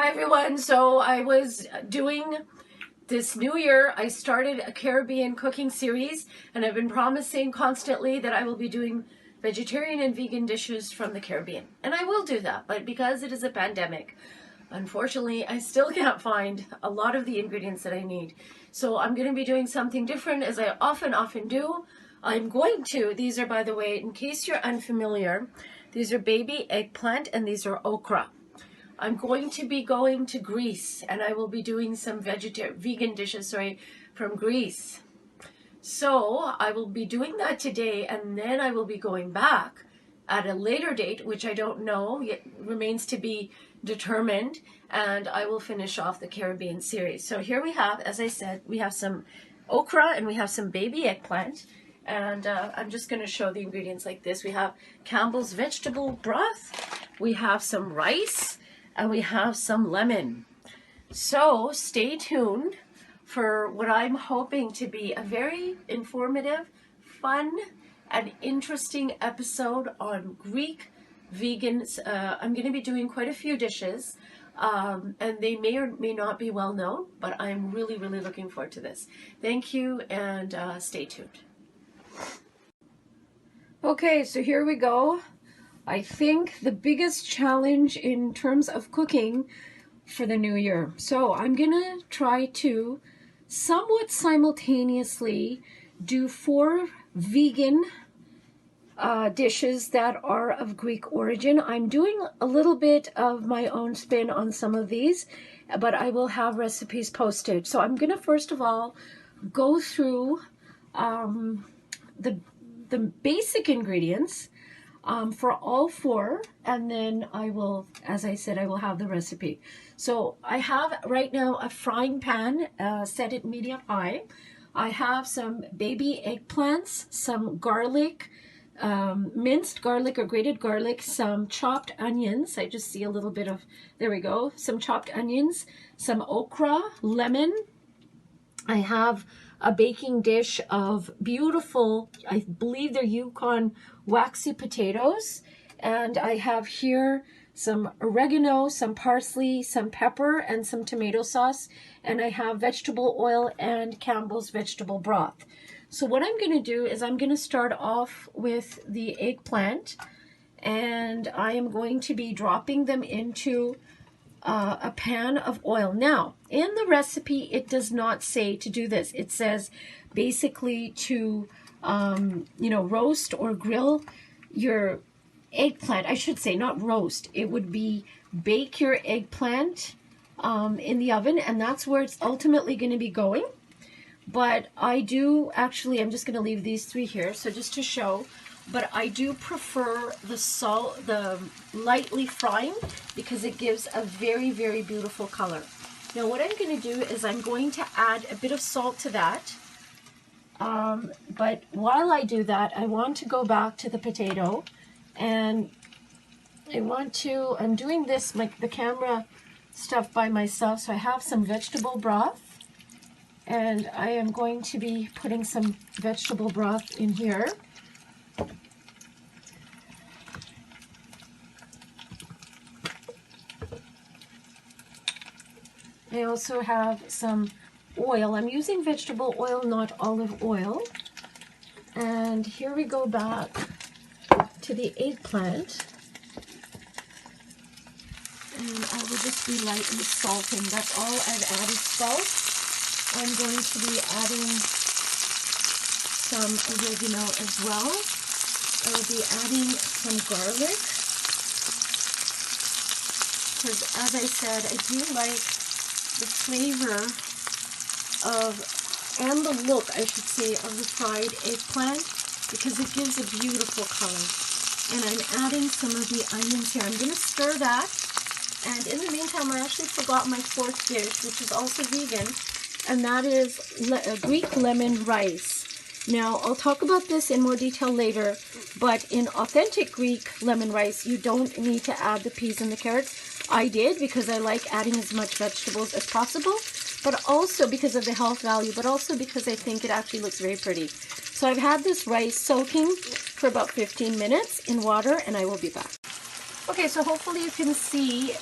Hi everyone. So I was doing this new year, I started a Caribbean cooking series, and I've been promising constantly that I will be doing vegetarian and vegan dishes from the Caribbean. And I will do that, but because it is a pandemic, unfortunately, I still can't find a lot of the ingredients that I need. So I'm going to be doing something different, as I often do. These are, by the way, in case you're unfamiliar, these are baby eggplant and these are okra. I'm going to be going to Greece, and I will be doing some vegan dishes, from Greece. So I will be doing that today, and then I will be going back at a later date, which I don't know, yet remains to be determined, and I will finish off the Caribbean series. So here we have, as I said, we have some okra and we have some baby eggplant, and I'm just going to show the ingredients like this. We have Campbell's vegetable broth, we have some rice, and we have some lemon. So stay tuned for what I'm hoping to be a very informative, fun, and interesting episode on Greek vegans. I'm going to be doing quite a few dishes, and they may or may not be well known, but I'm really looking forward to this. Thank you, and stay tuned. Okay, so here we go. I think the biggest challenge in terms of cooking for the new year. So I'm gonna try to somewhat simultaneously do 4 vegan dishes that are of Greek origin. I'm doing a little bit of my own spin on some of these, but I will have recipes posted. So I'm gonna first of all go through the basic ingredients for all 4, and then I will, as I said, I will have the recipe. So I have right now a frying pan set at medium high. I have some baby eggplants, some garlic, minced garlic or grated garlic, some chopped onions. I just see a little bit of, there we go, some chopped onions, some okra, lemon. I have a baking dish of beautiful, I believe they're Yukon waxy potatoes. And I have here some oregano, some parsley, some pepper, and some tomato sauce. And I have vegetable oil and Campbell's vegetable broth. So what I'm going to do is I'm going to start off with the eggplant. And I am going to be dropping them into a pan of oil. Now, in the recipe, it does not say to do this. It says basically to, roast or grill your eggplant. I should say not roast. It would be bake your eggplant in the oven, and that's where it's ultimately going to be going. But I do actually, I'm just going to leave these 3 here, so just to show. But I do prefer the lightly frying, because it gives a very beautiful color. Now what I'm going to do is I'm going to add a bit of salt to that. But while I do that, I want to go back to the potato, and I'm doing this, like the camera stuff by myself, so I have some vegetable broth, and I am going to be putting some vegetable broth in here. I also have some oil. I'm using vegetable oil, not olive oil. And here we go back to the eggplant. And I will just be lightly salting. That's all I've added, salt. I'm going to be adding some oregano as well. I will be adding some garlic, because as I said, I do like the flavor and the look, I should say, of the fried eggplant, because it gives a beautiful color. And I'm adding some of the onions here. I'm going to stir that. And in the meantime, I actually forgot my 4th dish, which is also vegan, and that is Greek lemon rice. Now, I'll talk about this in more detail later, but in authentic Greek lemon rice, you don't need to add the peas and the carrots. I did, because I like adding as much vegetables as possible, but also because of the health value, but also because I think it actually looks very pretty. So I've had this rice soaking for about 15 minutes in water, and I will be back. Okay, so hopefully you can see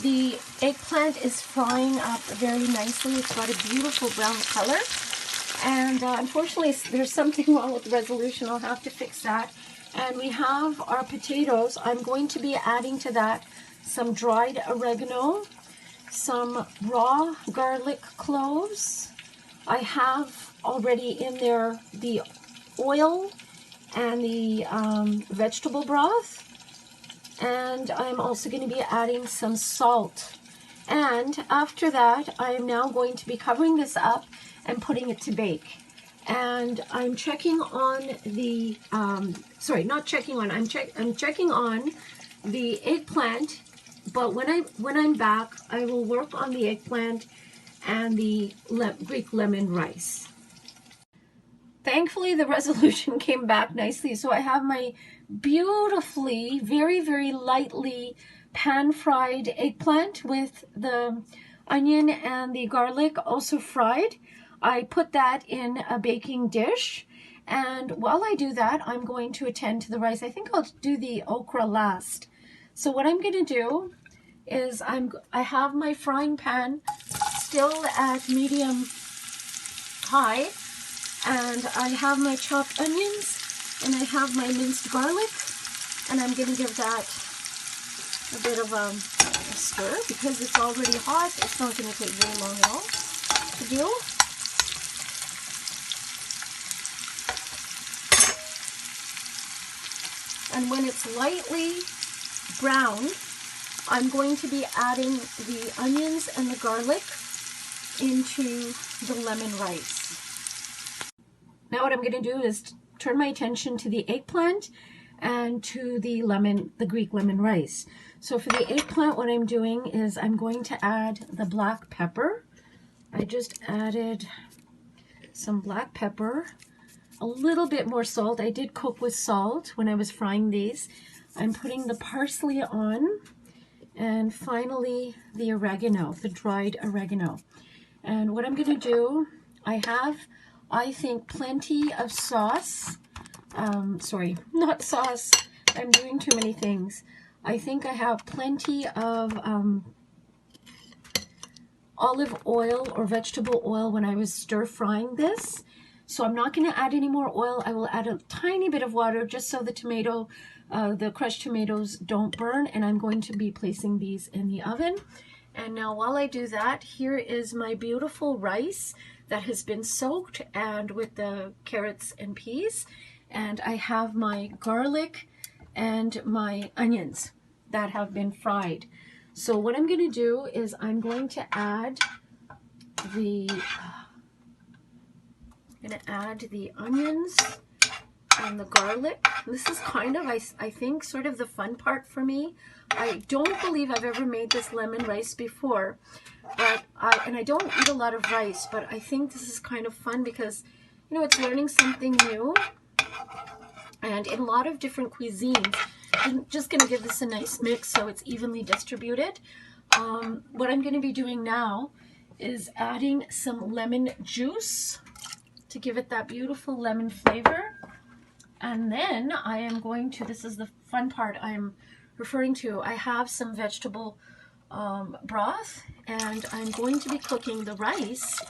The eggplant is frying up very nicely. It's got a beautiful brown color. And unfortunately, there's something wrong with the resolution. I'll have to fix that. And we have our potatoes. I'm going to be adding to that some dried oregano, some raw garlic cloves. I have already in there the oil and the vegetable broth. And I'm also going to be adding some salt. And after that, I am now going to be covering this up and putting it to bake. And I'm checking on the, sorry, not checking on, I'm checking on the eggplant. But when I'm back, I will work on the eggplant and the Greek lemon rice. Thankfully, the resolution came back nicely. So I have my beautifully, very, very lightly pan-fried eggplant with the onion and the garlic also fried. I put that in a baking dish. And while I do that, I'm going to attend to the rice. I think I'll do the okra last. So what I'm going to do is I have my frying pan still at medium high. And I have my chopped onions, and I have my minced garlic, and I'm going to give that a bit of a stir because it's already hot. It's not going to take very long at all to do. And when it's lightly browned, I'm going to be adding the onions and the garlic into the lemon rice. Now what I'm going to do is turn my attention to the eggplant and to the Greek lemon rice. So for the eggplant, what I'm doing is I'm going to add the black pepper. I just added some black pepper, a little bit more salt. I did cook with salt when I was frying these. I'm putting the parsley on, and finally the oregano, the dried oregano. And what I'm going to do, I think plenty of sauce. Sorry, not sauce. I'm doing too many things. I think I have plenty of olive oil or vegetable oil when I was stir frying this. So I'm not going to add any more oil. I will add a tiny bit of water just so the crushed tomatoes don't burn. And I'm going to be placing these in the oven. And now while I do that, here is my beautiful rice that has been soaked and with the carrots and peas. And I have my garlic and my onions that have been fried. So what I'm going to do is I'm going to add the onions and the garlic. This is kind of, I think, sort of the fun part for me. I don't believe I've ever made this lemon rice before, but I don't eat a lot of rice, but I think this is kind of fun because, you know, it's learning something new. And in a lot of different cuisines, I'm just going to give this a nice mix so it's evenly distributed. What I'm going to be doing now is adding some lemon juice to give it that beautiful lemon flavor. And then I am going to, this is the fun part I'm referring to, I have some vegetable broth, and I'm going to be cooking the rice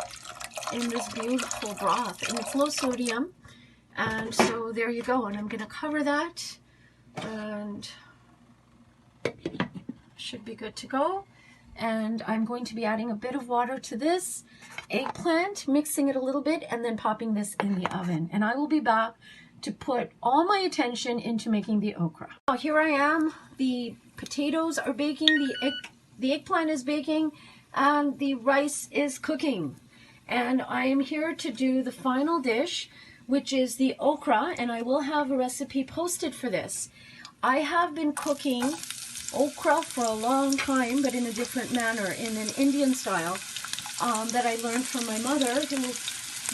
in this beautiful broth, and it's low sodium. And so there you go, and I'm going to cover that, and should be good to go. And I'm going to be adding a bit of water to this eggplant, mixing it a little bit, and then popping this in the oven. And I will be back to put all my attention into making the okra. Now here I am, the potatoes are baking, the eggplant is baking, and the rice is cooking. And I am here to do the final dish, which is the okra, and I will have a recipe posted for this. I have been cooking okra for a long time, but in a different manner, in an Indian style, that I learned from my mother, who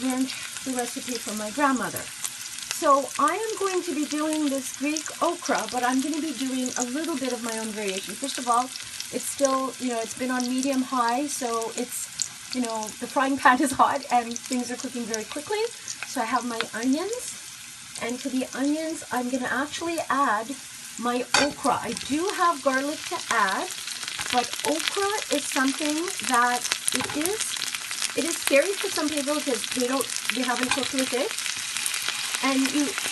learned the recipe from my grandmother. So I am going to be doing this Greek okra, but I'm going to be doing a little bit of my own variation. First of all, it's still, you know, it's been on medium high, so it's, you know, the frying pan is hot and things are cooking very quickly. So I have my onions, and to the onions, I'm going to actually add my okra. I do have garlic to add, But okra is something that it is scary for some people because they haven't cooked with it. And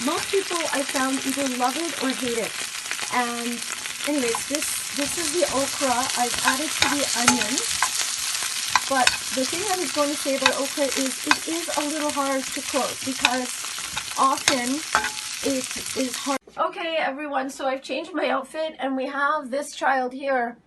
most people I found either love it or hate it. And anyways, this is the okra. I've added to the onions. But the thing I was going to say about okra is it is a little hard to cook because often it is hard. Okay, everyone, so I've changed my outfit and we have this child here.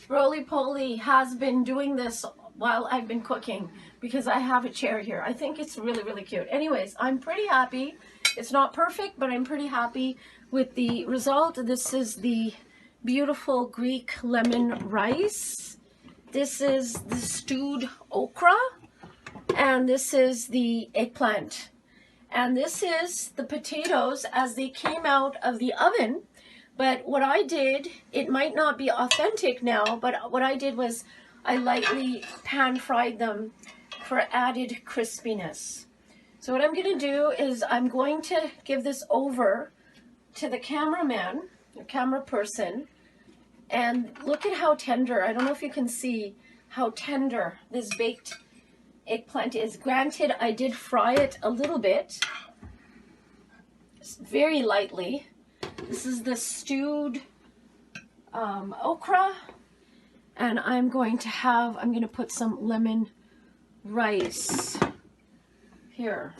Roly-Poly has been doing this while I've been cooking because I have a chair here. I think it's really, really cute. Anyways, I'm pretty happy. It's not perfect, but I'm pretty happy with the result. This is the beautiful Greek lemon rice. This is the stewed okra. And this is the eggplant. And this is the potatoes as they came out of the oven. But what I did, it might not be authentic now, but what I did was I lightly pan fried them for added crispiness. So what I'm going to do is I'm going to give this over to the cameraman, the camera person, and look at how tender, I don't know if you can see how tender this baked eggplant is. Granted, I did fry it a little bit, very lightly. This is the stewed okra, and I'm going to put some lemon rice here.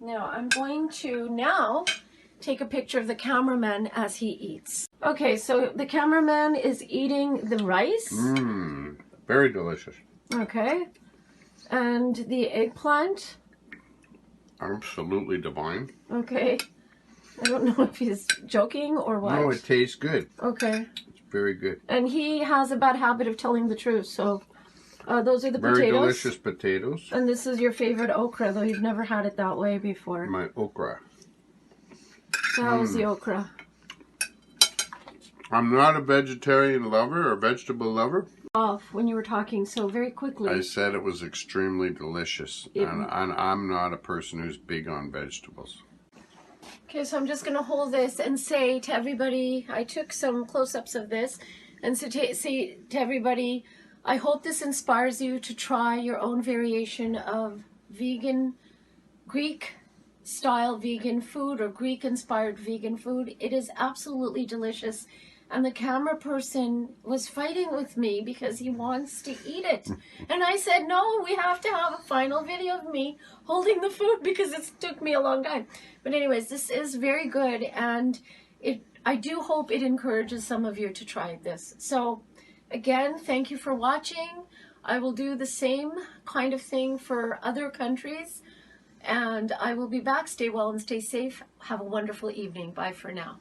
Now I'm going to take a picture of the cameraman as he eats. Okay, so the cameraman is eating the rice. Very delicious. Okay, and the eggplant. Absolutely divine. Okay. I don't know if he's joking or what. No, it tastes good. Okay. It's very good. And he has a bad habit of telling the truth, so those are the potatoes. Very delicious potatoes. And this is your favorite okra, though you've never had it that way before. My okra. So how was the okra? I'm not a vegetarian lover or vegetable lover. Off when you were talking so very quickly. I said it was extremely delicious. And I'm not a person who's big on vegetables. Okay, so I'm just going to hold this and say to everybody, I took some close-ups of this, and so say to everybody, I hope this inspires you to try your own variation of vegan, Greek-style vegan food or Greek-inspired vegan food. It is absolutely delicious. And the camera person was fighting with me because he wants to eat it. And I said, no, we have to have a final video of me holding the food because it took me a long time. But anyways, this is very good. And I do hope it encourages some of you to try this. So again, thank you for watching. I will do the same kind of thing for other countries. And I will be back. Stay well and stay safe. Have a wonderful evening. Bye for now.